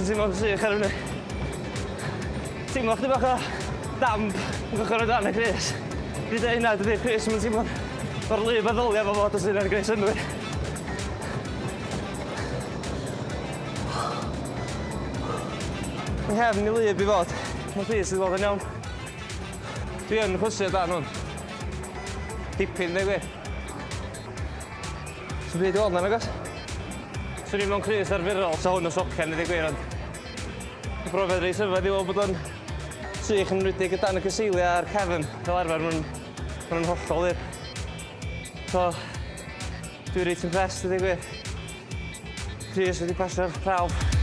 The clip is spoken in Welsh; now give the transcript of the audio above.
teimlo'n sych ar hynny. Teimlo chdi bach o damp yn gychwyn o dan y grys. Dwi dweud hynna, dydy'r grys yn teimlo'n o'r lyb a ddylia fo fod os yna'r grys yn wir. Mae hefn i lyb i fod. Mae'r grys sydd fod yn iawn. Dwi yn chwysu o dan hwn. Dipyn, neu gwir. Sy'n byd i weld na, nagos? Swn i'n mewn crys arferol, so hwn o socian nid i gwir, ond y brofiad rei sylfedd i weld bod o'n sych yn rwydig o dan y cyseilia a'r cefn. Fel arfer, maen hollol i'r. So, dwi'n reit impressed, nid i gwir. Crys wedi pasio'r prawf.